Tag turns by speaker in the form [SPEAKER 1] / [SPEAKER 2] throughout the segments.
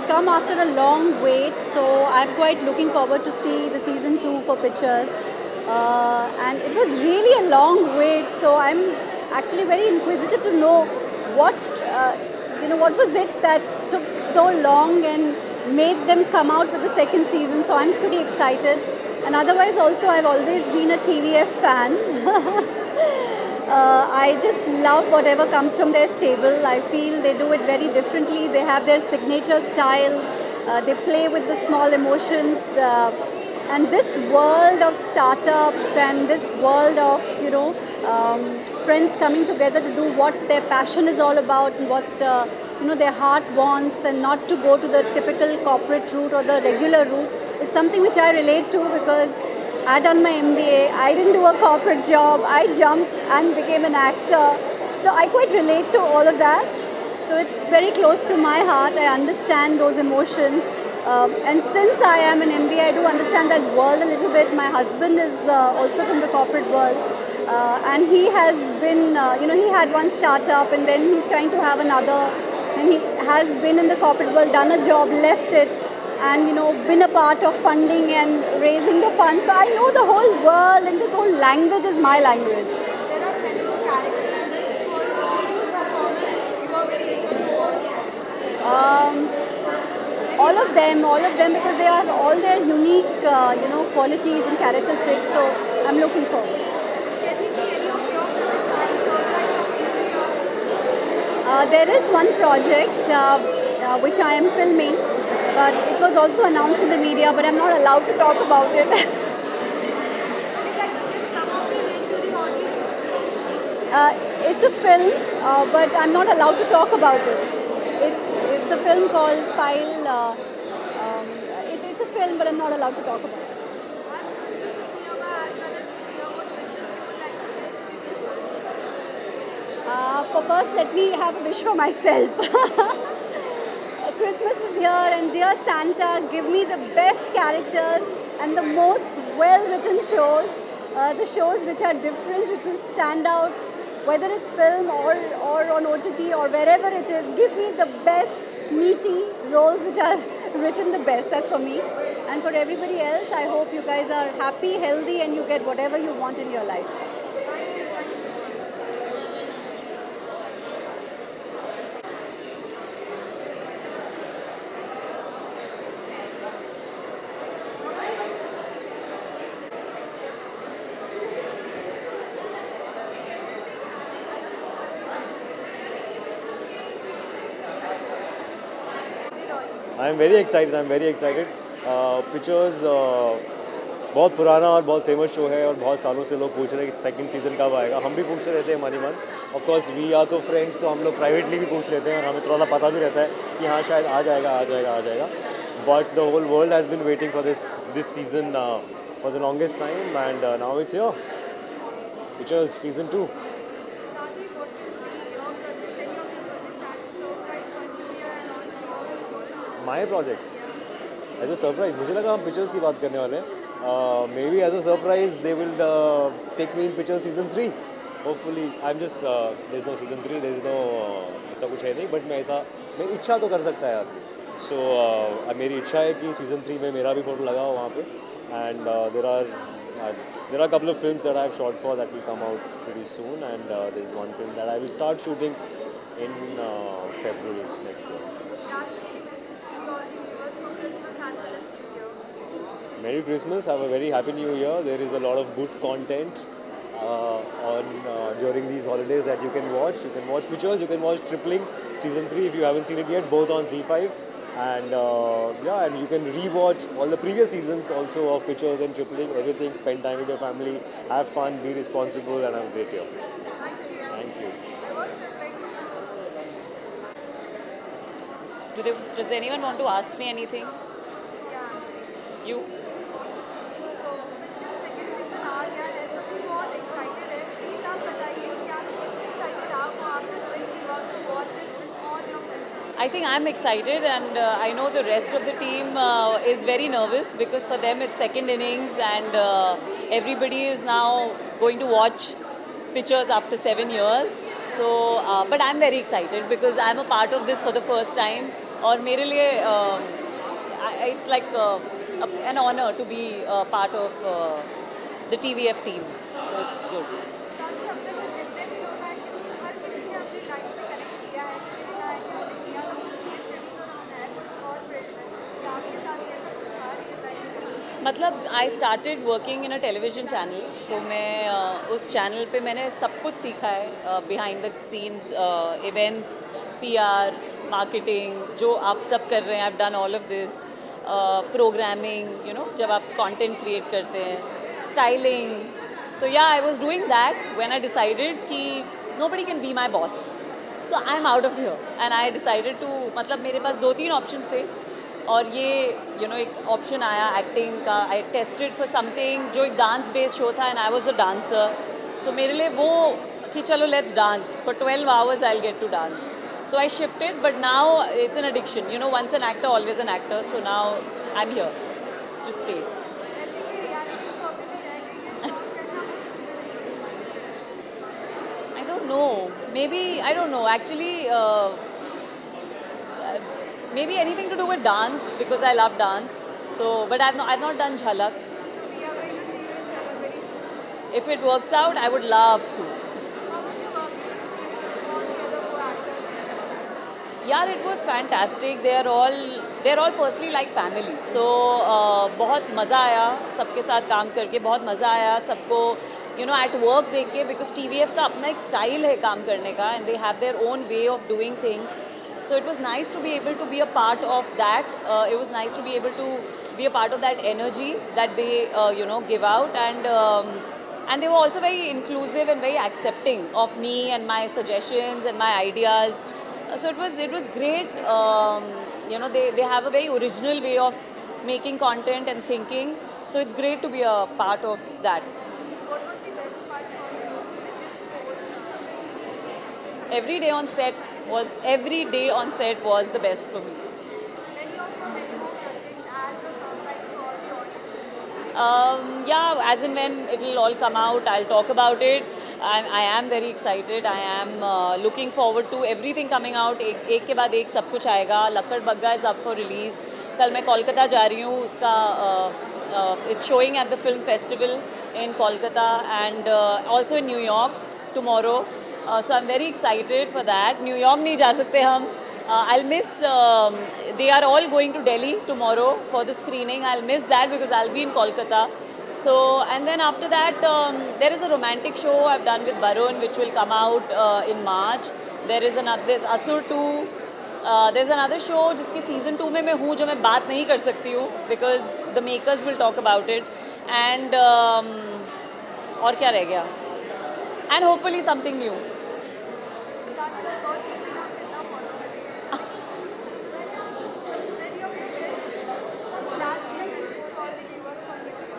[SPEAKER 1] it's come after a long wait, so I'm quite looking forward to see the season 2 for Pictures. And it was really a long wait, so I'm actually very inquisitive to know what what was it that took so long and made them come out with the second season. So I'm pretty excited. And otherwise, also I've always been a TVF fan. I just love whatever comes from their stable. I feel they do it very differently. They have their signature style. They play with the small emotions. And this world of startups and this world of friends coming together to do what their passion is all about and what their heart wants, and not to go to the typical corporate route or the regular route, is something which I relate to, because I done my MBA, I didn't do a corporate job, I jumped and became an actor. So I quite relate to all of that. So it's very close to my heart. I understand those emotions. And since I am an MBA, I do understand that world a little bit. My husband is also from the corporate world. And he has been, he had one startup and then he's trying to have another. And he has been in the corporate world, done a job, left it, and been a part of funding and raising the funds. So I know the whole world, and this whole language is my language.
[SPEAKER 2] There are many more characters in this for whose performance you are very eager to watch.
[SPEAKER 1] All of them, because they have all their unique, qualities and characteristics. So I'm looking forward.
[SPEAKER 2] Can we see any of your films as a surprise of New Year?
[SPEAKER 1] There is one project which I am filming, but it was also announced in the media, but I'm not allowed to talk about it.
[SPEAKER 2] Would you like to give some of the hint to the audience?
[SPEAKER 1] It's a film, but I'm not allowed to talk about it. It's a film called File. It's a film, but I'm not allowed to talk about it.
[SPEAKER 2] As Christmas is nearby as well as New Year, what wishes you would like to give to the viewers?
[SPEAKER 1] For first, let me have a wish for myself. Christmas is here, and dear Santa, give me the best characters and the most well-written shows, the shows which are different, which will stand out, whether it's film or on OTT or wherever it is. Give me the best meaty roles which are written the best. That's for me. And for everybody else, I hope you guys are happy, healthy, and you get whatever you want in your life.
[SPEAKER 3] I'm very excited. I'm very excited. Pictures बहुत पुराना और बहुत famous show है और बहुत सालों से लोग पूछ रहे हैं कि सेकंड सीज़न कब आएगा. हम भी पूछते रहते हैं मन ही मन. ऑफ कोर्स वी आर तो फ्रेंड्स, तो हम लोग प्राइवेटली भी पूछ लेते हैं और हमें थोड़ा सा पता भी रहता है कि हाँ शायद आ जाएगा आ जाएगा आ जाएगा. But the whole world has been waiting for this season for the longest time, and now it's here. Pictures season 2.
[SPEAKER 2] Sadhi, what will be your projects, any of your projects as a surprise for New Year and all your world?
[SPEAKER 3] My projects as a surprise. मुझे लगा हम pictures की बात करने वाले हैं. Maybe as a surprise they will take me in picture season 3. Hopefully I am just there is no season 3, there is no ऐसा कुछ है नहीं, बट मेरी इच्छा तो कर सकता है आदमी. सो मेरी इच्छा है कि सीजन 3 में मेरा भी फोटो लगा हो वहाँ पे. And there are a couple of films that I have shot for that will come out pretty soon, and there is one film that I will start shooting in February next year.
[SPEAKER 2] Lastly, any message to all the viewers for Christmas as well as New Year?
[SPEAKER 3] Merry Christmas, have a very happy New Year. There is a lot of good content during these holidays that you can watch. You can watch Pictures, you can watch Tripling Season 3 if you haven't seen it yet, both on Z5. And and you can re-watch all the previous seasons also of Pictures and Tripling, everything. Spend time with your family, have fun, be responsible, and have a great year. Thank you.
[SPEAKER 4] Does anyone want to ask me anything?
[SPEAKER 2] Yeah.
[SPEAKER 4] You?
[SPEAKER 2] So, which is second season आ गया है, सभी बहुत excited है. Please आप बताइए क्या कितने excited आप हो after doing the work to watch it with all your friends.
[SPEAKER 4] I think I'm excited, and I know the rest of the team is very nervous, because for them it's second innings, and everybody is now going to watch Pictures after 7 years. So, but I'm very excited because I'm a part of this for the first time. और मेरे लिए it's like an honor to be part of the TVF team, so it's good.
[SPEAKER 2] साथ ही अब तक जितने भी लोग हैं हर किसी ने अपनी लाइफ से कनेक्ट किया है, किसी ने कहा है कि हमने किया था कुछ केस स्टडीज और हम है कुछ और फील्ड में, तो आपके साथ भी ऐसा कुछ था रियल लाइफ में?
[SPEAKER 4] मतलब I started working in a television channel, तो मैं उस चैनल पे मैंने सब कुछ सीखा है, behind the scenes, events, PR, marketing, जो आप सब कर रहे हैं, I have done all of this, programming, you know, जब आप कंटेंट क्रिएट करते हैं, styling. So yeah I was doing that when I decided कि nobody can be my boss, so I am out of here and I decided to, मतलब मेरे पास 2-3 option थे और ये एक ऑप्शन आया एक्टिंग का. आई टेस्टेड फॉर समथिंग जो एक डांस बेस्ड शो था and I was a dancer, so मेरे लिए वो कि चलो let's dance for 12 hours, I will get to dance. So I shifted, but now it's an addiction, once an actor always an actor, so now I am here to stay.
[SPEAKER 2] ऐसे ही reality show पे भी रह गई है काम करना
[SPEAKER 4] I don't know. Maybe, I don't know. Actually, maybe anything to do with dance because I love dance. So, but I've not done Jhalak.
[SPEAKER 2] we are going to see you in Jhalak very soon.
[SPEAKER 4] If it works out, I would love to.
[SPEAKER 2] How was your working experience with all the other co-actors?
[SPEAKER 4] Yeah, it was fantastic. They're all firstly like family. So बहुत मज़ा आया सबके साथ काम करके, बहुत मज़ा आया सबको at work देख के, because TVF का अपना एक स्टाइल है काम करने का and they have their own way of doing things. So it was nice to be able to be a part of that. It was nice to be able to be a part of that energy that they give out, and they were also very inclusive and very accepting of me and my suggestions and my ideas. So it was great. They have a very original way of making content and thinking. So it's great to be a part of that.
[SPEAKER 2] What was the best part for you with this whole
[SPEAKER 4] Every day on set was the best for me.
[SPEAKER 2] Many of your many more projects as a surprise to all the audience?
[SPEAKER 4] Yeah, as in when it will all come out, I'll talk about it. I am very excited. I am looking forward to everything coming out. एक के बाद एक सब कुछ आएगा. लक्कड़ Bagga is up for release. कल मैं कोलकाता जा रही हूँ. उसका it's showing at the film festival in Kolkata and also in New York tomorrow. So I'm very excited for that. New York नहीं जा सकते हम. I'll miss. They are all going to Delhi tomorrow for the screening. I'll miss that because I'll be in Kolkata. So, and then after that, there is a romantic show I've done with Barun, which will come out in March. There's Asur 2. There's another show जिसके season 2 में मैं हूँ, जो मैं बात नहीं कर सकती हूँ because the makers will talk about it. And और क्या रह गया? And hopefully something new.
[SPEAKER 2] साथ ही में बहुत खुशी ना कितना फॉलो करेंगे. Many of your friends last year message to all the viewers for New Year.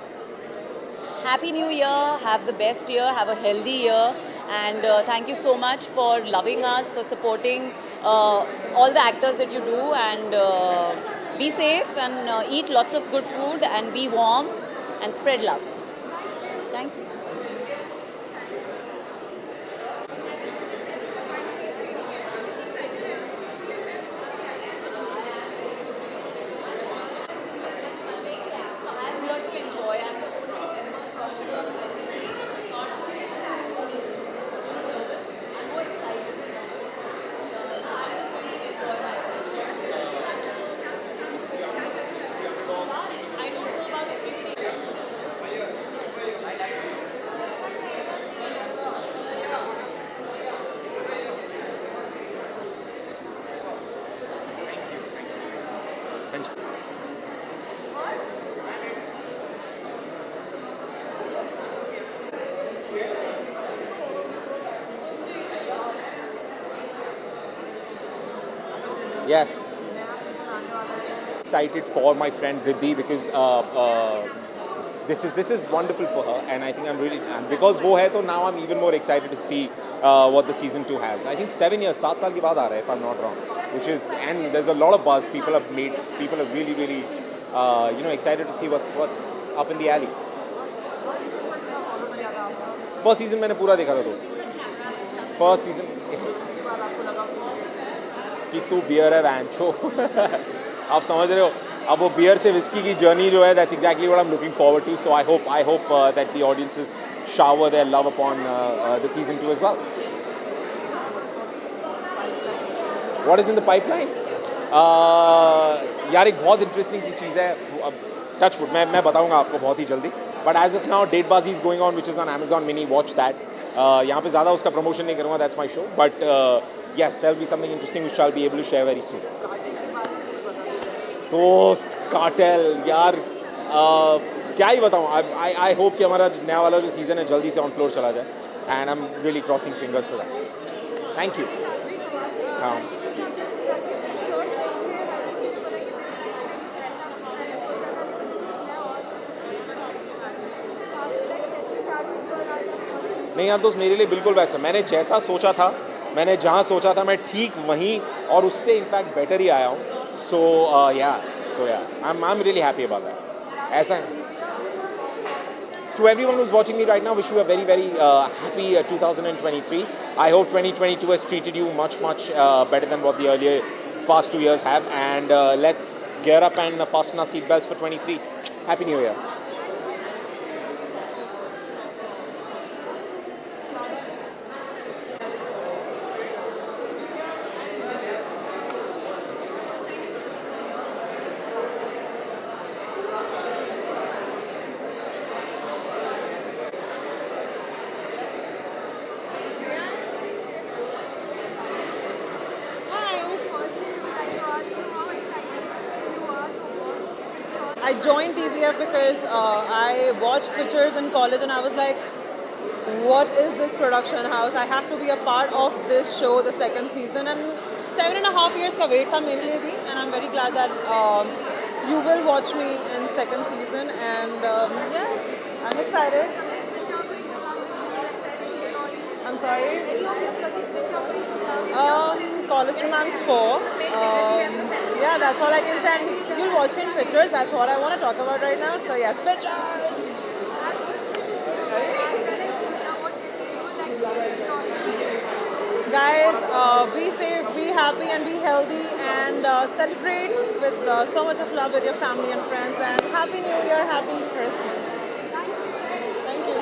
[SPEAKER 4] Happy New Year, have the best year, have a healthy year, and thank you so much for loving us, for supporting all the actors that you do, and be safe and eat lots of good food and be warm and spread love. Thank you. I'm here to enjoy and I don't know about everybody.
[SPEAKER 5] Yes. Excited for my friend Riddhi because this is wonderful for her, and I think and because वो है तो now I'm even more excited to see what the season 2 has. I think 7 years, 7 साल के बाद आ रहा है, if I'm not wrong, and there's a lot of buzz. People are really excited to see what's up in the alley. First season मैंने पूरा देखा था दोस्त. First season. कि तू बियर है वैंचो. आप समझ रहे हो, अब वो बियर से विस्की की जर्नी जो है, that's exactly what I am looking forward to. So I hope that the audiences shower their love upon the season 2 as well. What is in the pipeline? यार एक बहुत इंटरेस्टिंग सी चीज़ है, touch wood, मैं बताऊंगा आपको बहुत ही जल्दी. But as of now Datebaazi is going on which is on Amazon Mini. Watch that. यहाँ पे ज़्यादा उसका प्रमोशन नहीं करूँगा, that's my show. But yes, there will be something interesting which I be able to share very soon. दोस्त Cartel यार, क्या ही बताऊँ. आई होप कि हमारा नया वाला जो सीज़न है जल्दी से ऑन फ्लोर चला जाए. And I am really crossing fingers for that. Thank you. हाँ, नहीं यार दोस्त, मेरे लिए बिल्कुल वैसा. मैंने जैसा सोचा था, मैंने जहाँ सोचा था, मैं ठीक वहीं और उससे इनफैक्ट बेटर ही आया हूँ. सो yeah I am really happy about that. ऐसा है. To everyone who's watching me right now, wish you a very, very happy 2023. I hope 2022 has treated you much, much better than what the earlier past 2 years have. And let's gear up and fasten our seatbelts for 23. Happy New Year.
[SPEAKER 6] I joined TVF because I watched pictures in college and I was like, what is this production house? I have to be a part of this show, the second season. And 7.5 years ka wait tha mere liye bhi, and I'm very glad that you will watch me in second season. And yeah, I'm excited. I'm sorry. College Romance 4. Yeah, that's all I can say. And you'll watch me in pictures. That's what I want to talk about right now. So yes, pictures. Guys, be safe, be happy, and be healthy, and celebrate with so much of love with your family and friends. And Happy New Year, Happy Christmas. Thank you.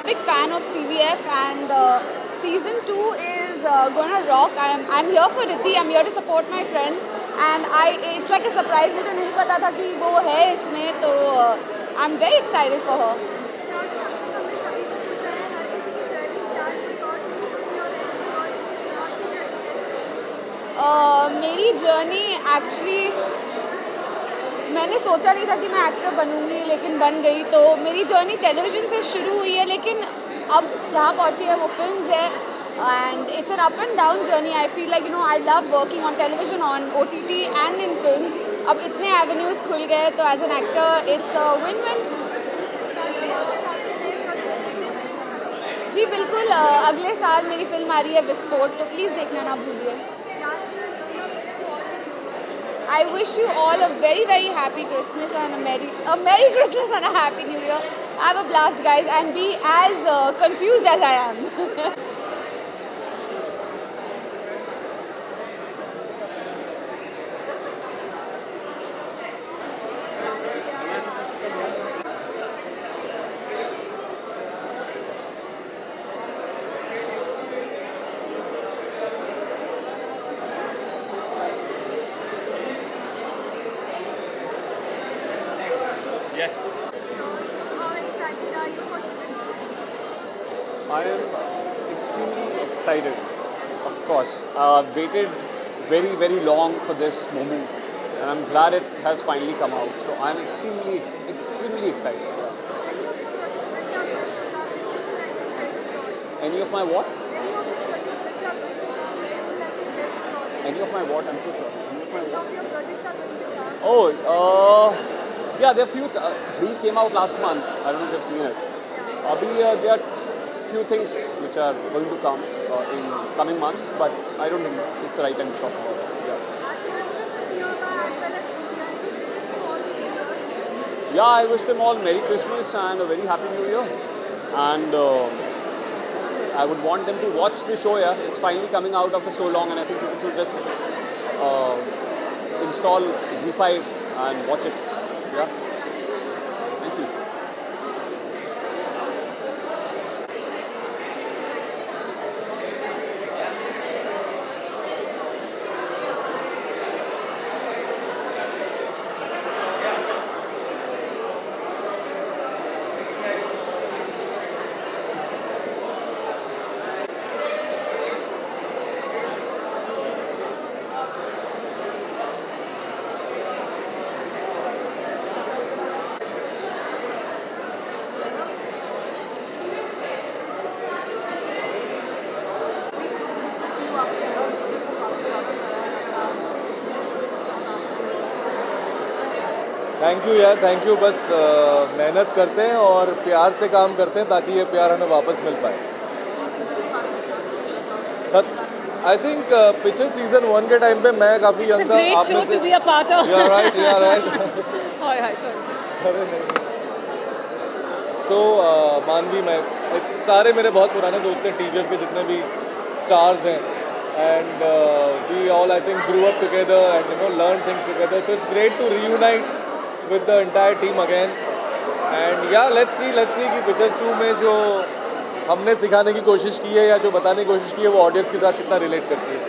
[SPEAKER 1] Big fan of TVF, and season 2 is gonna rock. I'm here for Riddhi. I'm here to support my friend, and it's like a surprise. मुझे नहीं पता था कि वो है इसमें, तो I'm very excited for her. मेरी जर्नी एक्चुअली, मैंने सोचा नहीं था कि मैं एक्टर बनूंगी, लेकिन बन गई. तो मेरी जर्नी टेलीविज़न से शुरू हुई है, लेकिन अब जहाँ पहुँची है वो फिल्म्स है. And it's an up and down journey. I feel like I love working on television, on OTT and in films. अब इतने एवेन्यूज़ खुल गए, तो as an actor it's win win. जी बिल्कुल. अगले साल मेरी फिल्म आ रही है विस्फोट, तो प्लीज़ देखना ना भूलिए. I wish you all a very, very happy Christmas and a Merry Christmas and a Happy New Year. Have a blast, guys, and be as confused as I am.
[SPEAKER 7] Yes.
[SPEAKER 2] How excited are you for season 2?
[SPEAKER 7] I am extremely excited, of course. Waited very, very long for this moment, and I'm glad it has finally come out. So I'm extremely excited.
[SPEAKER 2] Any of your projects
[SPEAKER 7] Any of my what?
[SPEAKER 2] Any of your projects which are going to come, which you would like to share with the audience?
[SPEAKER 7] Any of my what? I'm so sorry. Any of my
[SPEAKER 2] Any
[SPEAKER 7] what?
[SPEAKER 2] of your projects are going to come?
[SPEAKER 7] Yeah, there are few. Breathe came out last month. I don't know if you've seen it. There are few things which are going to come in coming months, but I don't think it's the right time to talk about it. Yeah.
[SPEAKER 2] As Christmas is nearby as well as New Year, any wishes to all the viewers?
[SPEAKER 7] Yeah, I wish them all Merry Christmas and a very Happy New Year. And I would want them to watch the show. Yeah, it's finally coming out after so long, and I think people should just install Z5 and watch it. Yeah. Thank you.
[SPEAKER 3] Thank you यार, thank you. बस मेहनत करते हैं और प्यार से काम करते हैं ताकि ये प्यार हमें वापस मिल पाए। आई थिंक पिक्चर सीजन 1 के टाइम पे मैं काफ़ी
[SPEAKER 4] It's a
[SPEAKER 3] यंग था।
[SPEAKER 4] great show to be a part of.
[SPEAKER 3] Yeah, right, yeah, right.
[SPEAKER 4] Hi, sorry.
[SPEAKER 3] अरे नहीं। सो मानवी, मैं सारे मेरे बहुत पुराने दोस्त हैं TVF के जितने भी स्टार्स हैं, and we all I think grew up together and learn things together, so it's great to reunite with the entire team again. And yeah, let's see कि पिक्चर्स 2 में जो हमने सिखाने की कोशिश की है या जो बताने की कोशिश की है वो ऑडियंस के साथ कितना रिलेट करती है।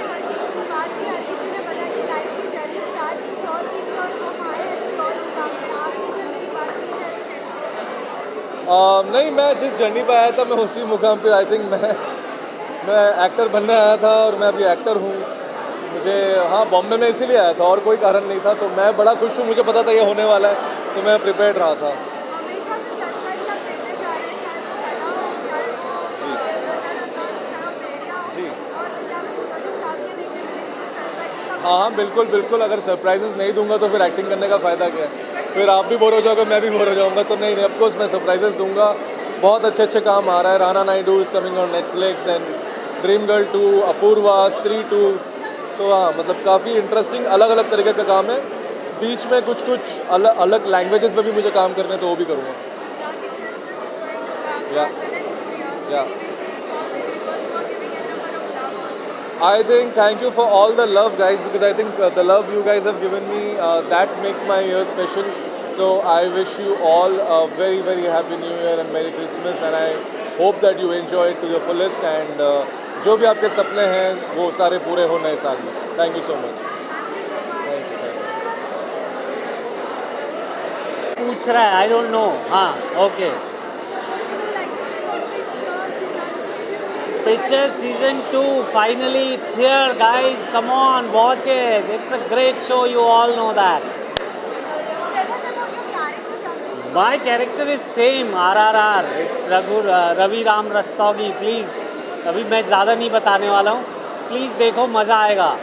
[SPEAKER 2] हर किसी से बात की, हर किसी ने बताया कि लाइफ की जर्नी स्टार्ट कुछ और की थी और हम आए हैं कोई और मुकाम पे। आपकी जर्नी की बात की जाए तो कैसे?
[SPEAKER 3] नहीं, मैं जिस जर्नी पे आया था मैं उसी मुकाम पे, आई थिंक मैं एक्टर बनने आया था और मैं अभी एक्टर हूँ। मुझे हाँ बॉम्बे में इसीलिए आया था और कोई कारण नहीं था, तो मैं बड़ा खुश हूँ। मुझे पता था ये होने वाला है, तो मैं प्रिपेयर्ड रहा था।
[SPEAKER 2] हमेशा से सरप्राइज आप देते जा रहे हैं, चाहे वो कला हो, चाहे वो चाहे वो भेड़िया हो,
[SPEAKER 3] जी।
[SPEAKER 2] और क्या कुछ प्रोजेक्ट्स आपके देखने मिलेंगे कुछ सरप्राइज?
[SPEAKER 3] हाँ हाँ, बिल्कुल बिल्कुल। अगर सरप्राइजेस नहीं दूंगा तो फिर एक्टिंग करने का फ़ायदा क्या है? फिर आप भी बोर हो जाओगे, मैं भी बोर हो जाऊँगा। तो नहीं, ऑफकोर्स मैं सरप्राइजेस दूंगा। बहुत अच्छे काम आ रहा है। Rana Naidu is coming on Netflix, then dream girl 2, Apurva, Stree 2। सो हाँ, मतलब काफ़ी इंटरेस्टिंग अलग अलग तरीके का काम है। बीच में कुछ अलग लैंग्वेजेस में भी मुझे काम करने, तो वो भी करूँगा। Yeah. I think thank you for all the love, guys, because I think the love you guys have given me, that makes my year special. So I wish you all a very, very happy New Year and Merry Christmas, and I hope that you enjoy it to the fullest, and जो भी आपके सपने हैं वो सारे पूरे हो नए साल में। Thank you so much. Thank you.
[SPEAKER 8] पूछ रहा है, आई डोंट नो। हाँ, okay. Picture season 2, finally it's here, guys. Come on, watch it. It's a great show. You all know that. My character is same. RRR. It's Ravi Ram Rastogi. Please, अभी मैं ज़्यादा नहीं बताने वाला हूँ। Please देखो, मज़ा आएगा।
[SPEAKER 2] हर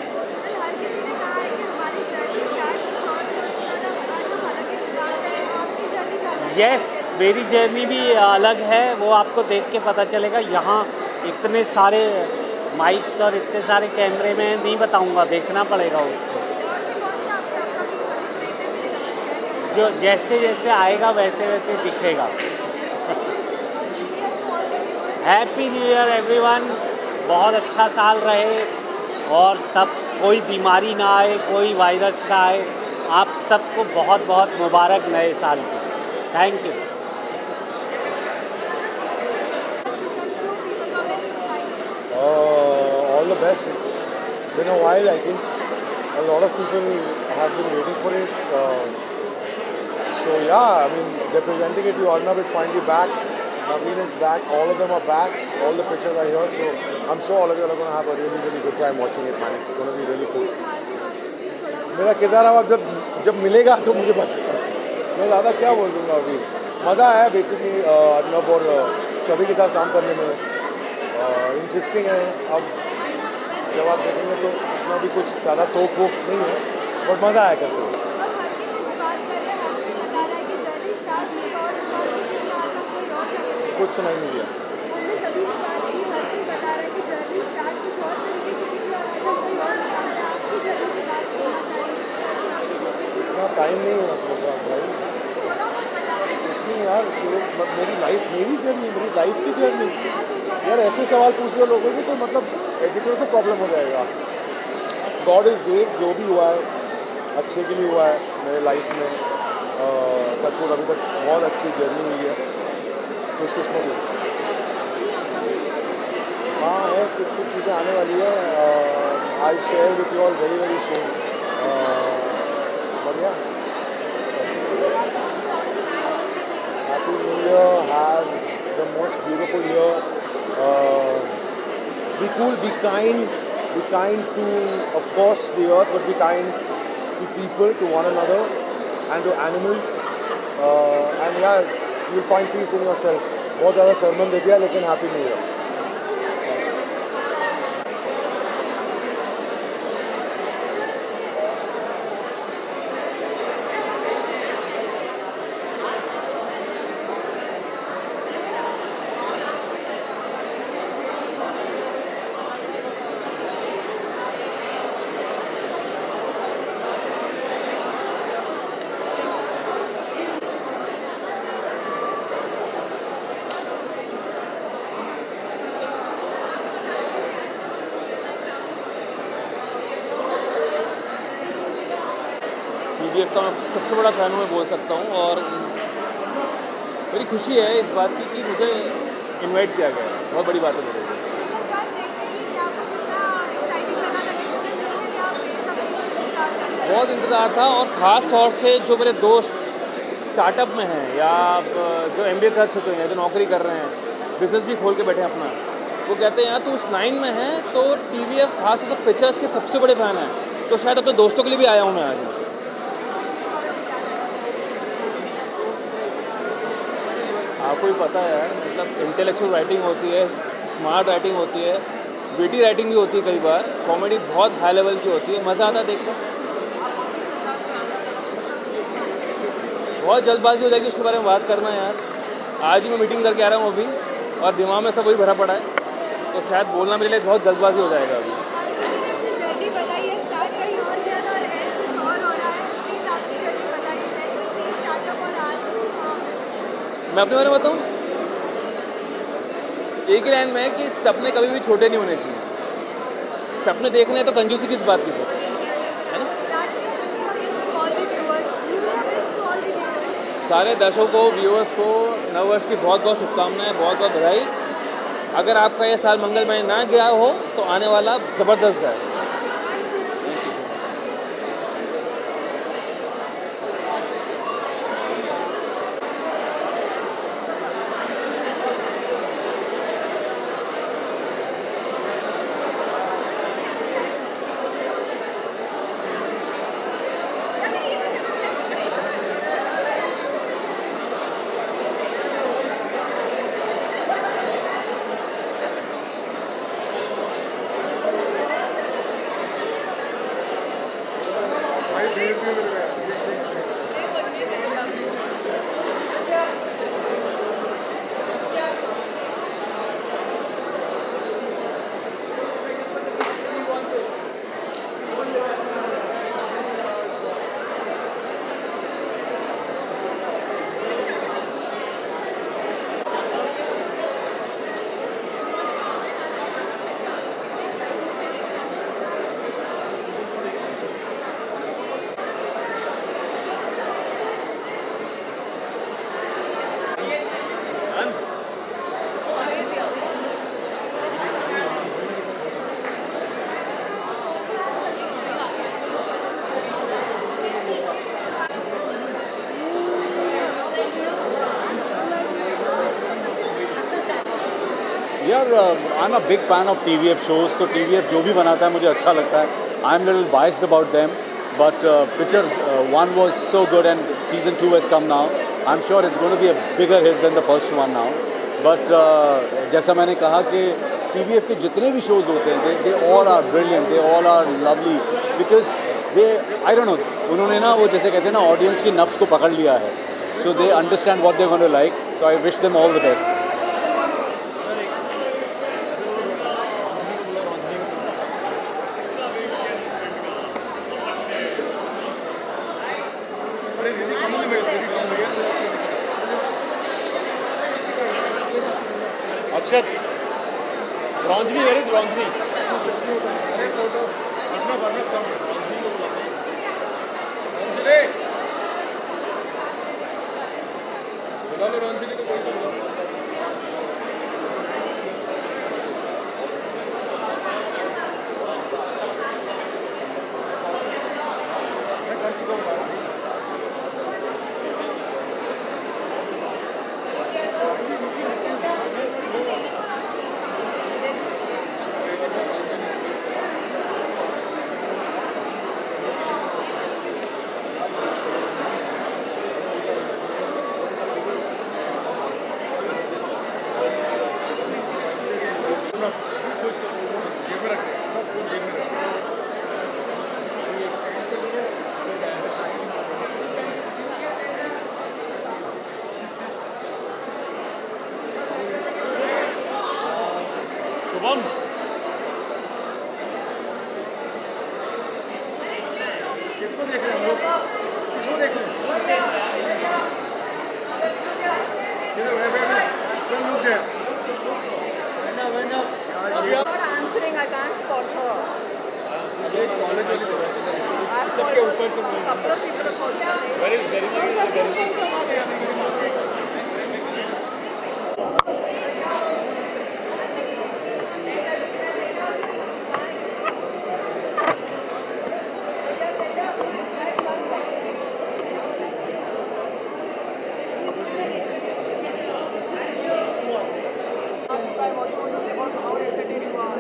[SPEAKER 2] किसी ने कहा है कि हमारी जर्नी स्टार्ट कुछ और से हुई और आज हम अलग ही मुकाम पे हैं। आपकी जर्नी क्या है?
[SPEAKER 8] यस, मेरी जर्नी भी अलग है, वो आपको देख के पता चलेगा। यहाँ इतने सारे माइक्स और इतने सारे कैमरे में नहीं बताऊँगा, देखना पड़ेगा उसको।
[SPEAKER 2] और भी कौन सा आपके अपकमिंग प्रोजेक्ट देखने मिलेगा कुछ शेयर?
[SPEAKER 8] जो जैसे जैसे आएगा वैसे वैसे दिखेगा। Happy new year everyone. बहुत अच्छा साल रहे और सब, कोई बीमारी ना आए, कोई वायरस ना आए। आप सबको बहुत बहुत मुबारक नए साल की। Thank you.
[SPEAKER 3] All the best. It's been a while. I think a lot of people have been waiting for it. So yeah, I mean, they're presenting it. Arnab is finally back. Naveen is back. All of them are back. All the pictures are here. So I'm sure all of you are going to have a really, really good time watching it, man. It's going to be really cool. मेरा किरदार अब जब मिलेगा तो मुझे बता। मैं ज़्यादा क्या बोल दूँगा अभी। मज़ा आया बेसिकली। अर्नब और सभी के साथ काम करने में इंटरेस्टिंग है। अब जब आप देखेंगे तो इतना भी कुछ ज़्यादा तोप वोप नहीं है, बट मज़ा आया करते हुए।
[SPEAKER 2] और हर किसी से बात कर रहे हैं, हर कोई बता रहा है कि जर्नी स्टार्ट हुई और कि आज हम कोई और जगह पे हैं।
[SPEAKER 3] कुछ सुनाई नहीं दिया।
[SPEAKER 2] हमने सभी से बात की, हर कोई बता रहा है कि जर्नी स्टार्ट कुछ और तरीके से की थी और आज हम कोई और जगह पे हैं। आपकी जर्नी की बात सुनना चाहेंगे, कैसे आपकी जर्नी थी?
[SPEAKER 3] इतना टाइम नहीं है अपने पास भाई।
[SPEAKER 2] थोड़ा बहुत बताइए।
[SPEAKER 3] कुछ नहीं यार, मेरी लाइफ, मेरी जर्नी, मेरी लाइफ की जर्नी। यार ऐसे सवाल पूछ रहे हो लोगों से तो मतलब एडिटर को प्रॉब्लम हो जाएगा। गॉड इज़ ग्रेट, जो भी हुआ है अच्छे के लिए हुआ है मेरे लाइफ में। टचवुड अभी तक बहुत अच्छी जर्नी हुई है, खुशकिस्मत हुई। हाँ है, कुछ कुछ चीज़ें आने वाली है। I share with you all very very soon. बढ़िया। Happy New Year, have the most beautiful year. Be cool, be kind to, of course, the earth, but be kind to people, to one another, and to animals. And yeah, you'll find peace in yourself. बहुत ज़्यादा सरमन दे दिया, लेकिन Happy New Year.
[SPEAKER 7] TVF का मैं सबसे बड़ा fan हूँ, मैं बोल सकता हूँ। और मेरी खुशी है इस बात की कि मुझे इनवाइट किया गया है। बहुत बड़ी बात है मेरे लिए।
[SPEAKER 2] सीज़न 1 देखते ही क्या कुछ इतना एक्साइटिंग लगा था कि सीज़न 2 के लिए आप बेसब्री से इंतज़ार कर रहे थे?
[SPEAKER 7] बहुत इंतज़ार था, और ख़ास तौर से जो मेरे दोस्त स्टार्टअप में हैं या जो MBA कर चुके हैं, जो नौकरी कर रहे हैं, बिज़नेस भी खोल के बैठे हैं अपना, वो कहते हैं यार तू उस लाइन में है तो TVF खास तौर से पिक्चर्स के सबसे बड़े फ़ैन हैं, तो शायद अपने दोस्तों के लिए भी आया हूँ मैं आज। आपको भी पता है यार, मतलब इंटेलेक्चुअल राइटिंग होती है, स्मार्ट राइटिंग होती है, विटी राइटिंग भी होती है, कई बार कॉमेडी बहुत हाई लेवल की होती है, मज़ा आता है देखकर। बहुत जल्दबाजी हो जाएगी उसके बारे में बात करना यार। आज ही मैं मीटिंग करके आ रहा हूँ अभी, और दिमाग में सब वही भरा पड़ा है, तो शायद बोलना मेरे लिए बहुत जल्दबाजी हो जाएगा अभी।
[SPEAKER 2] हर किसी ने अपनी जर्नी बताई है, स्टार्ट कहीं और किया था और एंड कुछ और हो रहा है। प्लीज़ आपकी जर्नी बताइए, कैसे थी स्टार्टअप और आज?
[SPEAKER 7] मैं अपने बारे में बताऊँ, एक ही लाइन में है कि सपने कभी भी छोटे नहीं होने चाहिए। सपने देखने हैं तो कंजूसी किस बात की, है ना? सारे दर्शकों को, व्यूअर्स को नववर्ष की बहुत बहुत शुभकामनाएं, बहुत बहुत बधाई। अगर आपका ये साल मंगलमय ना गया हो तो आने वाला ज़बरदस्त है।
[SPEAKER 9] यार I am a big fan of TVF shows, तो TVF जो भी बनाता है मुझे अच्छा लगता है. I am little biased about them, but picture one was so good and season 2 has come now. I'm sure it's going to be a bigger hit than the first one now. But जैसा मैंने कहा कि TVF के जितने भी shows होते हैं they all are brilliant, they all are lovely, because they I don't know, उन्होंने ना वो जैसे कहते हैं ना ऑडियंस की नब्ज़ को पकड़ लिया है, so they understand what they gonna like, so I wish them all the best.
[SPEAKER 3] Akshat, Ranjini, where is Ranjini? Shubham, किसको देख रहे हैं हम लोग? किसको देख रहे हैं?
[SPEAKER 6] Not answering, I can't spot her.
[SPEAKER 3] सबके ऊपर से
[SPEAKER 6] Couple of people have called her name.
[SPEAKER 3] Where is Garima?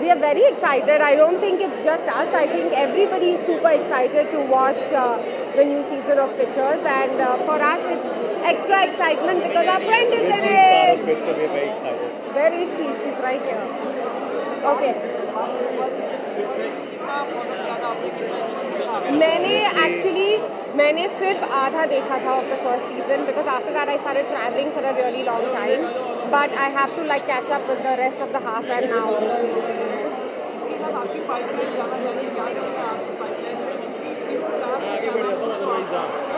[SPEAKER 10] We are very excited. I don't think it's just us. I think everybody is super excited to watch the new season of Pictures, and for us it's extra excitement because our friend is in it.
[SPEAKER 3] So we are very excited.
[SPEAKER 10] Where is she? She's right here. Okay. मैंने सिर्फ आधा देखा था of the first season because after that I started traveling for a really long time, but I have to like catch up with the rest of the half and now this season.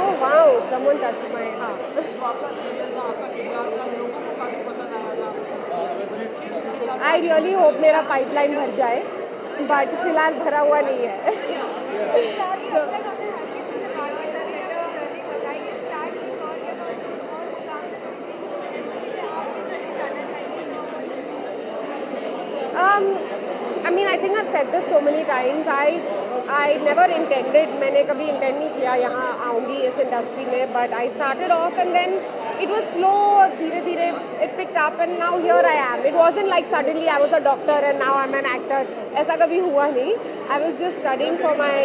[SPEAKER 10] Oh wow, someone touched my heart. I really hope मेरा pipeline भर जाए, but फिलहाल भरा हुआ नहीं है. So, I mean, I think I've said this so many times. I never intended, मैंने कभी intend नहीं किया यहाँ आऊँगी इस industry में, but I started off and then it was slow, धीरे धीरे it picked up and now here I am. It wasn't like suddenly I was a doctor and now I'm an actor. ऐसा कभी हुआ नहीं. I was just studying for my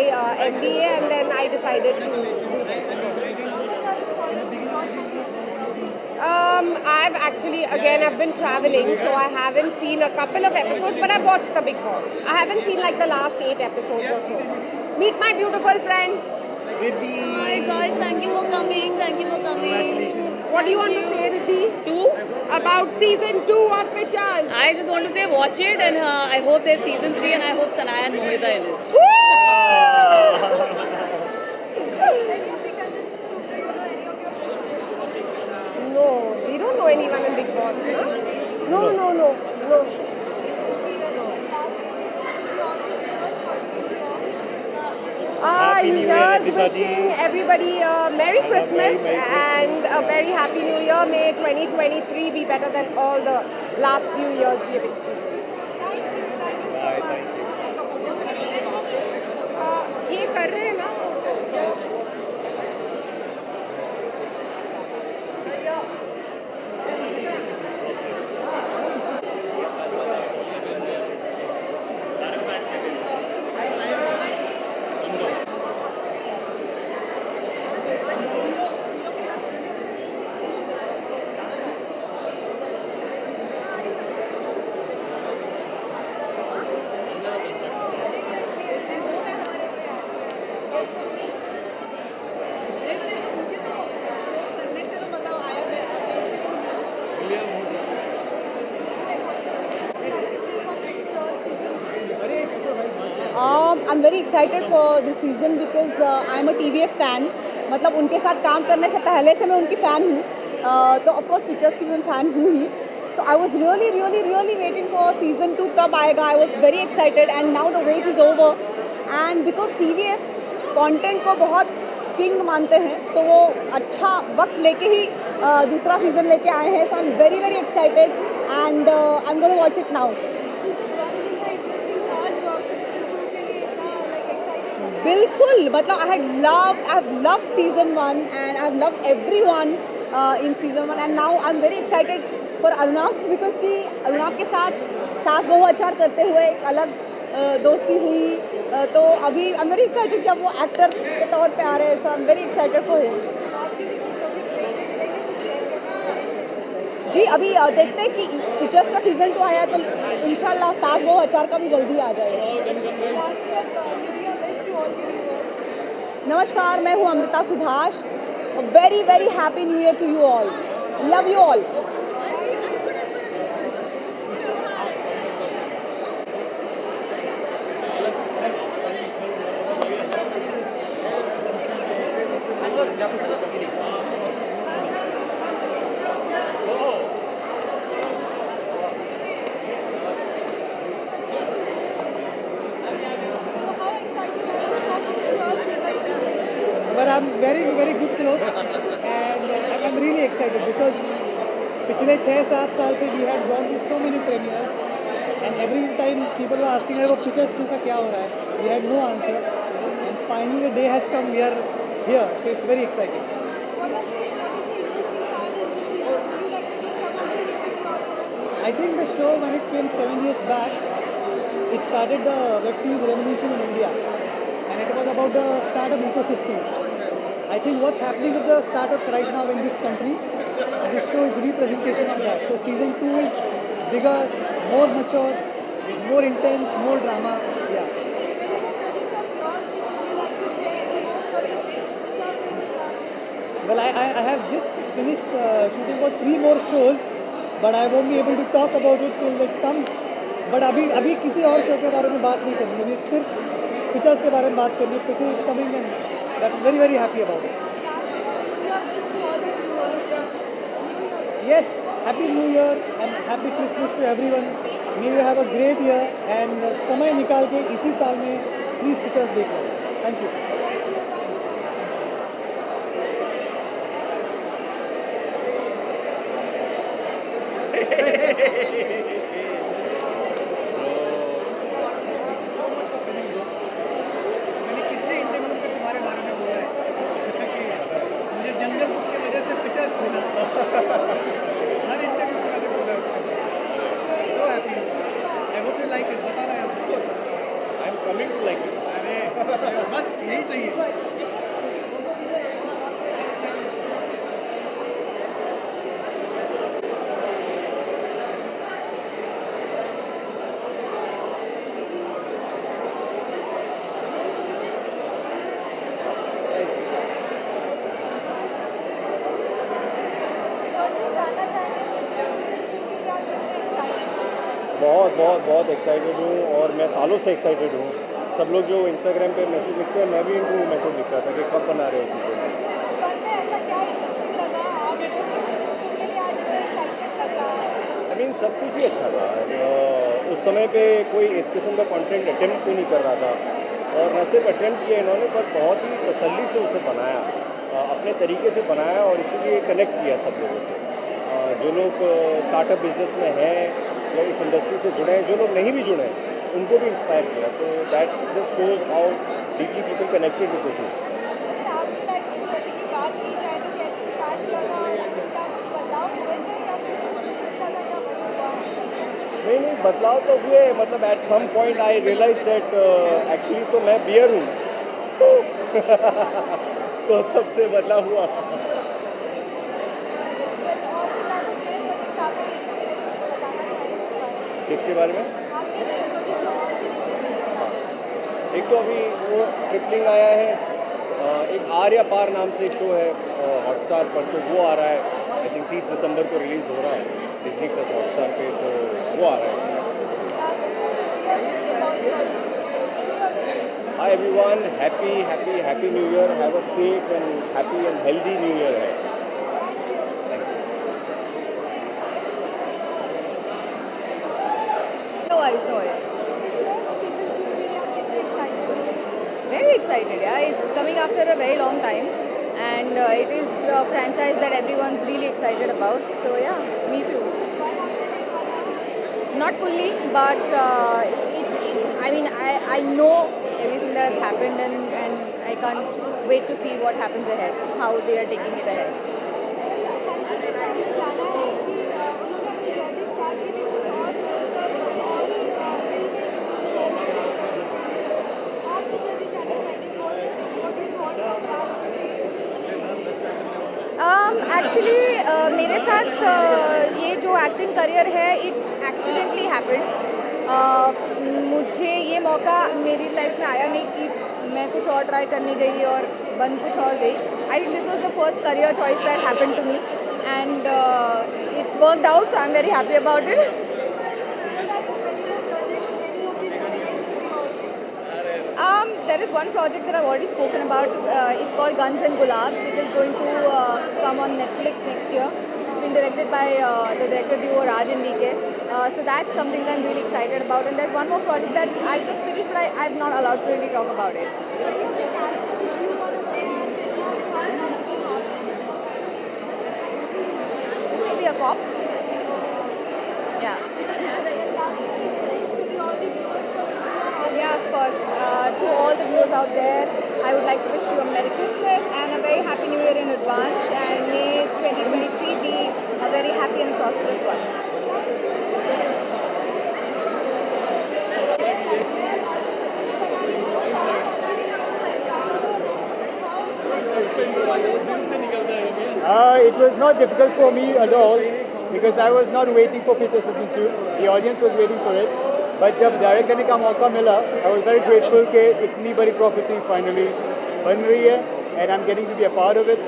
[SPEAKER 10] MBA and then I decided to do this. I've been traveling, so I haven't seen a couple of episodes, but I've watched The Big Boss. I haven't seen like the last 8 episodes or so. Meet my beautiful friend.
[SPEAKER 4] Hi guys, thank you for coming. Thank you for coming.
[SPEAKER 10] What do you want to say, Riddhi? About season 2 of Pictures?
[SPEAKER 4] I just want to say watch it, and I hope there's season 3, and I hope Sanaya and Mohita in it.
[SPEAKER 10] Woo! No, we don't know anyone in Big Boss, no? No. Here's wishing everybody a Merry Christmas and a very Happy New Year. May 2023 be better than all the last few years we have experienced. ये कर रहे हैं ना?
[SPEAKER 11] very excited for this season because I'm a TVF fan. मतलब उनके साथ काम करने से पहले से मैं उनकी फ़ैन हूँ. तो of course पिक्चर्स की भी मैं फ़ैन हूँ ही. So I was really waiting for season 2 कब आएगा. I was very excited and now the wait is over. And because TVF content को बहुत किंग मानते हैं तो वो अच्छा वक्त लेके ही दूसरा सीज़न लेके आए हैं. So I am very excited and I am gonna watch it now. बिल्कुल, मतलब I have loved season 1 and I have loved everyone in season 1 and now I am very excited for Arunav because कि अरुणाव के साथ सास बहू अचार करते हुए एक अलग दोस्ती हुई. तो अभी आई एम वेरी एक्साइटेड कि अब वो एक्टर के तौर पे आ रहे हैं. So I am very excited for him. जी अभी देखते हैं कि पिक्चर्स का सीज़न 2 आया है तो इंशाल्लाह सास बहू अचार का भी जल्दी आ जाएगा. नमस्कार, मैं हूँ Amruta Subhash. Very happy new year to you all. Love you all.
[SPEAKER 12] But I'm wearing very good clothes and I'm really excited because पिछले 6-7 साल से we had gone to so many premieres and every time people were asking अरे वो Pictures 2 का क्या हो रहा है. We had no answer and finally the day has come. We are here, so it's very exciting. I think the show when it came 7 years back, it started the web series revolution in India and it was about the startup ecosystem. I think what's happening with the startups right now in this country, this show is representation of that. So season 2 is bigger, more mature, it's more intense, more drama. Yeah. Well, I have just finished shooting for 3 more shows, but I won't be able to talk about it till it comes. But अभी किसी और show के बारे में बात नहीं करनी है. अभी सिर्फ पिक्चर्स के बारे में बात करनी है. Picture is coming and that's very happy about it. Yes, happy New Year and happy Christmas to everyone. May you have a great year and समय निकाल के इसी साल में please pictures देखो. Thank you.
[SPEAKER 3] बहुत एक्साइटेड हूँ और मैं सालों से एक्साइटेड हूँ. सब लोग जो इंस्टाग्राम पे मैसेज लिखते हैं मैं भी इनको मैसेज लिखता था कि कब बना रहे हो सीजन. आई मीन सब कुछ ही अच्छा था. उस समय पे कोई इस किस्म का कंटेंट अटेम्प्ट भी नहीं कर रहा था और न सिर्फ अटेम्प्ट किया इन्होंने पर बहुत ही तसल्ली से उसे बनाया, अपने तरीके से बनाया और इसीलिए कनेक्ट किया सब लोगों से. जो लोग स्टार्टअप बिजनेस में हैं या इस इंडस्ट्री से जुड़े हैं, जो लोग नहीं भी जुड़े हैं उनको भी इंस्पायर किया. तो that just shows how deeply people connected with the show. नहीं बदलाव तो हुए. मतलब at some point I realise that actually तो मैं बियर हूँ तो तब से बदलाव हुआ. किसके बारे में? एक तो अभी वो ट्रिपलिंग आया है, एक आर्या पार नाम से शो है हॉटस्टार पर, तो वो आ रहा है. आई थिंक 30 दिसंबर को रिलीज़ हो रहा है डिज्नी प्लस हॉटस्टार पे, तो वो आ रहा है इसमें.
[SPEAKER 13] Hi everyone, happy New Year. Have a safe and happy and healthy New Year ahead.
[SPEAKER 14] No worries, no worries. Very excited, yeah. It's coming after a very long time, and it is a franchise that everyone's really excited about. So yeah, me too. Not fully, but I mean, I know everything that has happened, and I can't wait to see what happens ahead, how they are taking it ahead. Actually मेरे साथ ये जो acting career है it accidentally happened. मुझे ये मौका मेरी life में आया नहीं कि मैं कुछ और ट्राई करने गई और बन कुछ और गई. I think this was the first career choice that happened to me and it worked out, so I am very happy about it. There is one project that I've already spoken about. It's called Guns and Gulabs. It is going to come on Netflix next year. It's been directed by the director duo Raj and DK. So that's something that I'm really excited about. And there's one more project that I've just finished, but I'm not allowed to really talk about it. Maybe a cop. Yeah. Yeah, of course. To all the viewers out there, I would like to wish you a Merry Christmas and a very Happy New Year in advance. And may 2023 be a very happy and prosperous one.
[SPEAKER 12] It was not difficult for me at all because I was not waiting for Picture Season 2. The audience was waiting for it. But जब direct करने का मौका मिला, I was very grateful कि इतनी बड़ी property finally बन रही है and I'm getting to be a part of it.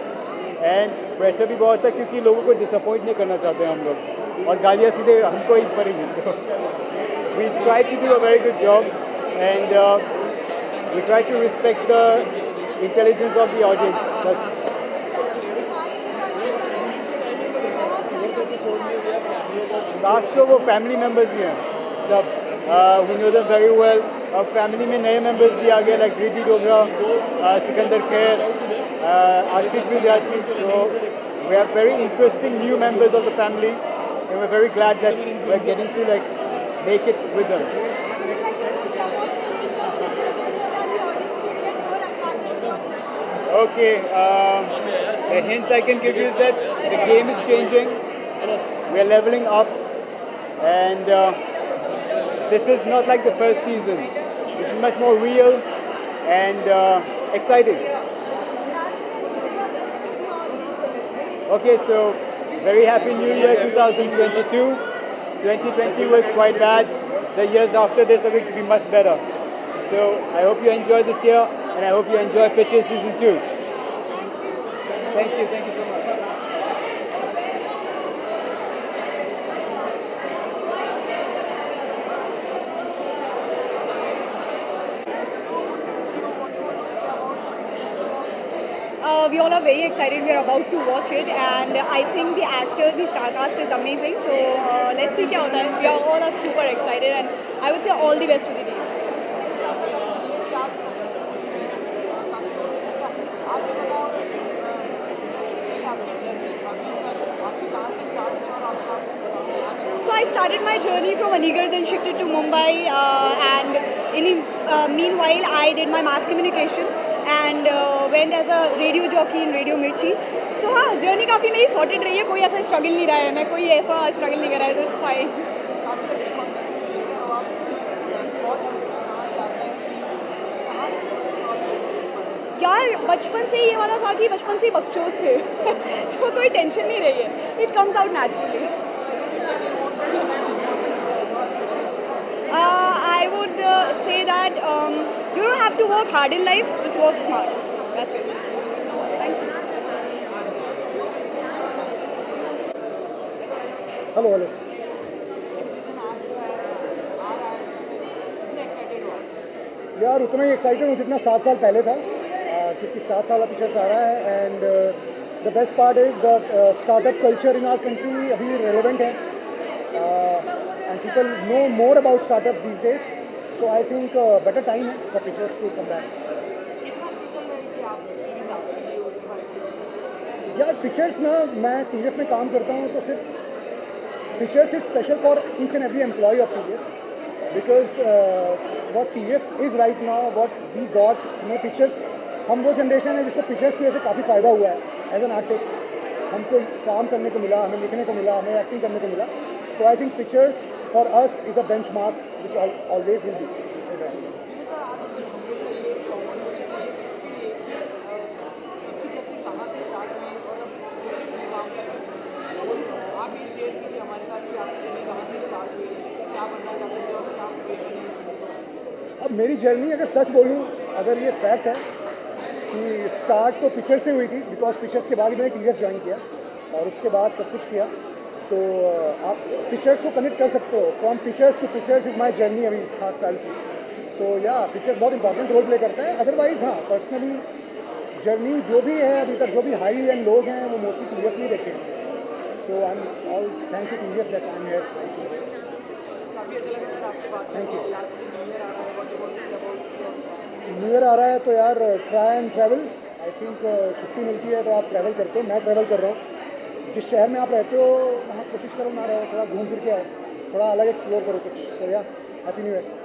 [SPEAKER 12] And pressure भी बहुत है क्योंकि लोगों को डिसअपॉइंट नहीं करना चाहते हैं हम लोग और गालियाँ सीधे हमको ही पड़ेंगी. We try to do a very good job and we try to respect the intelligence of the audience. बस कास्ट तो वो फैमिली मेम्बर्स ही हैं सब. We know them very well. अब फैमिली में नए मेंबर्स भी आ गए लाइक रिद्धि डोगरा, सिकंदर खैर, आशीष विद्यार्थी. So we have very interesting new members of the family and we're very glad that we're getting to like make it with them. Okay, the hints I can give you is that the game is changing. We're leveling up and this is not like the first season. This is much more real and exciting. Okay, so very happy New Year 2022. 2020 was quite bad. The years after this are going to be much better. So I hope you enjoy this year and I hope you enjoy Picture Season 2. Thank you so much.
[SPEAKER 11] We all are very excited. We are about to watch it, and I think the actors, the star cast is amazing. So let's see क्या होता है. We are all super excited, and I would say all the best to the team. So I started my journey from Aligarh, then shifted to Mumbai, and in the meanwhile I did my mass communication and went as a radio jockey in Radio Mirchi. So हाँ, journey काफ़ी मेरी sorted रही है. कोई ऐसा struggle नहीं रहा है. मैं कोई ऐसा struggle नहीं कर रहा है. So it's fine. यार बचपन से ये वाला था कि बचपन से ही बकचोद थे. So कोई टेंशन नहीं रही है. It comes out naturally. I would say that you don't have to work hard in life, just work smart. That's it. Thank you.
[SPEAKER 12] Hello, Alex. यार उतना ही एक्साइटेड हूँ जितना 7 साल पहले था, क्योंकि 7 साल पिक्चर्स आ रहा है and the best part is the startup culture in our country अभी भी रेलेवेंट है and people know more about startups these days, so I think better time है for pictures to come back. यार pictures ना, मैं TVF में काम करता हूँ तो सिर्फ pictures is special for each and every employee of TVF because what TVF is right now, what we got, हमें पिक्चर्स, हम वो जनरेशन है जिसको पिक्चर्स की वजह से काफ़ी फ़ायदा हुआ है एज एन आर्टिस्ट। हमको काम करने को मिला, हमें लिखने को मिला, हमें एक्टिंग करने को मिला, तो I think pictures for us is a bench mark which always will be. अब मेरी जर्नी अगर सच बोलूँ, अगर ये फैक्ट है कि स्टार्ट तो पिक्चर से हुई थी, बिकॉज पिक्चर्स के बाद ही मैंने TVF ज्वाइन किया और उसके बाद सब कुछ किया, तो आप पिक्चर्स को कनेक्ट कर सकते हो। From pictures to pictures is my journey अभी 7 साल की, तो या पिक्चर्स बहुत इंपॉर्टेंट रोल प्ले करता है। अदरवाइज़ हाँ, पर्सनली जर्नी जो भी है अभी तक, जो भी हाई एंड लोज हैं वो मोस्टली TVF में देखे हैं, so I am all thank you TVF that I am here. Thank you. New year आ रहा है तो यार try and travel, I think छुट्टी मिलती है तो आप ट्रैवल करते हैं, मैं ट्रैवल कर रहा हूँ। जिस शहर में आप रहते हो वहाँ कोशिश करो ना रहो, थोड़ा घूम फिर के आओ, थोड़ा अलग एक्सप्लोर करो कुछ। सो या हैप्पी न्यू ईयर।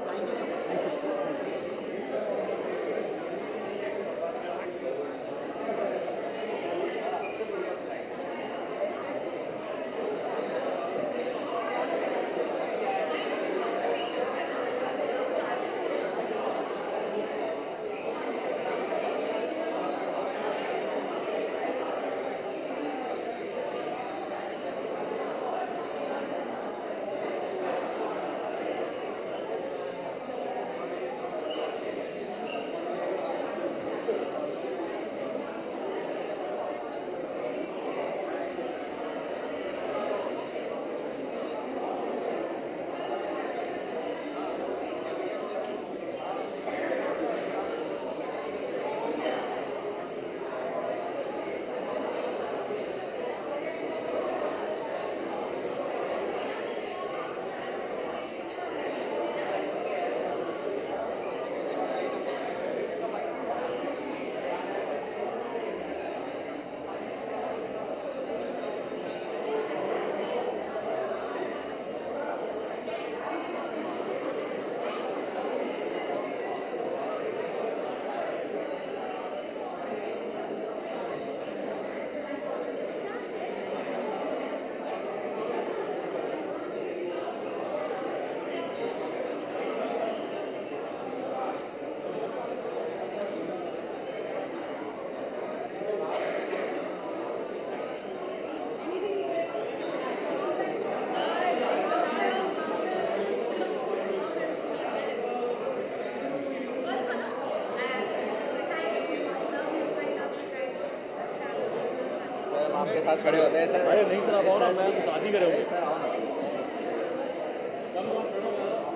[SPEAKER 9] आपके साथ खड़े होते हैं सर। अरे नहीं सर, आप आओ ना, मैं शादी करेंगे सर, आओ ना।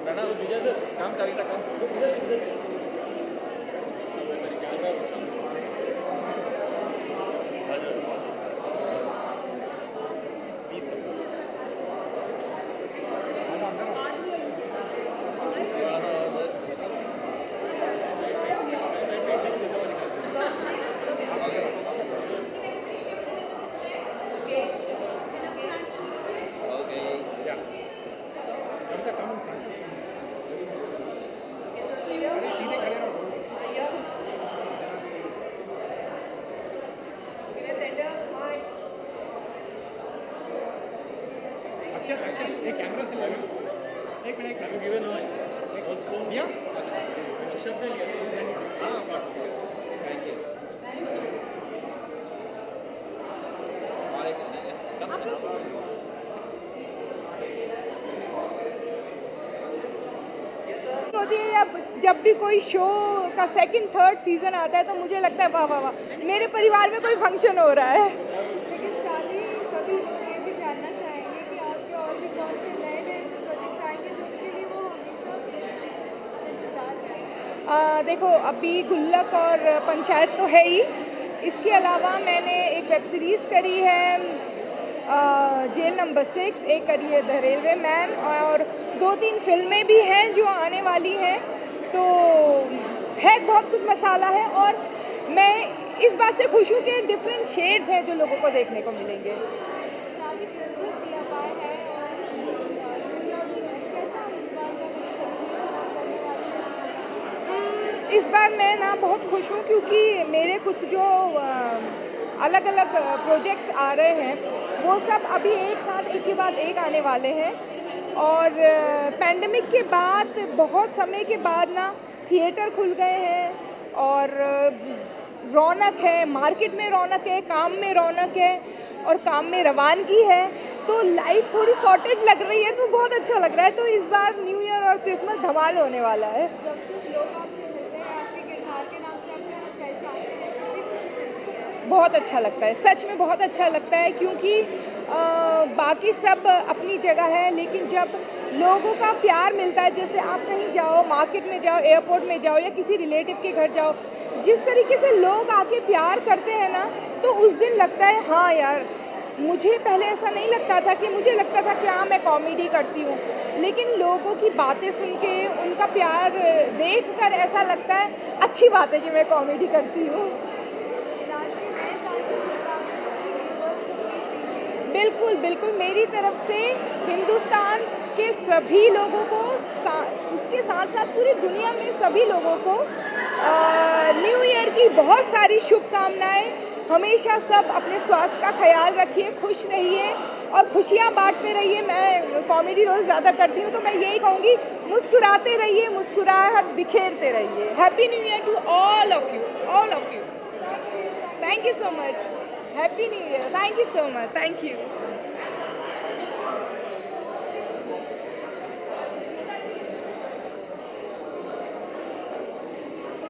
[SPEAKER 9] प्रणव विजय सर, काम चाहिए था, काम
[SPEAKER 15] एक कैमरा से लगा, एक मिनट दिया शब्द लिया। Thank you.
[SPEAKER 2] होती है या जब भी कोई शो का सेकंड थर्ड सीजन आता है तो मुझे लगता है वाह वाह वाह, मेरे परिवार में कोई फंक्शन हो रहा है। लेकिन साथ ही सभी लोग ये भी जानना चाहेंगे कि आपके और भी कौन से नए नए प्रोजेक्ट्स आएंगे जिसके लिए वो हमेशा इंतजार करेंगे। देखो अभी गुल्लक और पंचायत तो है ही, इसके अलावा मैंने एक वेब सीरीज़ करी है जेल नंबर 6, एक करी है द रेलवे मैन, और 2-3 फिल्में भी हैं जो आने वाली हैं। तो है बहुत कुछ मसाला है, और मैं इस बात से खुश हूँ कि डिफरेंट शेड्स हैं जो लोगों को देखने को मिलेंगे। इस बार मैं ना बहुत खुश हूँ क्योंकि मेरे कुछ जो अलग अलग प्रोजेक्ट्स आ रहे हैं वो सब अभी एक साथ एक के बाद एक आने वाले हैं। और पैंडमिक के बाद बहुत समय के बाद ना थिएटर खुल गए हैं और रौनक है, मार्केट में रौनक है, काम में रौनक है और काम में रवानगी है, तो लाइफ थोड़ी सॉर्टेड लग रही है, तो बहुत अच्छा लग रहा है। तो इस बार न्यू ईयर और क्रिसमस धमाल होने वाला है। बहुत अच्छा लगता है, सच में बहुत अच्छा लगता है, क्योंकि बाकी सब अपनी जगह है, लेकिन जब लोगों का प्यार मिलता है, जैसे आप कहीं जाओ, मार्केट में जाओ, एयरपोर्ट में जाओ या किसी रिलेटिव के घर जाओ, जिस तरीके से लोग आके प्यार करते हैं ना, तो उस दिन लगता है हाँ यार, मुझे पहले ऐसा नहीं लगता था, कि मुझे लगता था कि हाँ मैं कॉमेडी करती हूँ, लेकिन लोगों की बातें सुन के, उनका प्यार देखकर ऐसा लगता है अच्छी बात है कि मैं कॉमेडी करती हूँ। बिल्कुल बिल्कुल, मेरी तरफ से हिंदुस्तान के सभी लोगों को, उसके साथ साथ पूरी दुनिया में सभी लोगों को न्यू ईयर की बहुत सारी शुभकामनाएं। हमेशा सब अपने स्वास्थ्य का ख्याल रखिए, खुश रहिए और खुशियाँ बांटते रहिए। मैं कॉमेडी रोल ज़्यादा करती हूँ, तो मैं यही कहूँगी, मुस्कुराते रहिए, मुस्कुराहट बिखेरते रहिए। Happy new year to all of you, all of you. Thank you so much. Happy new year. Thank you so much. Thank you.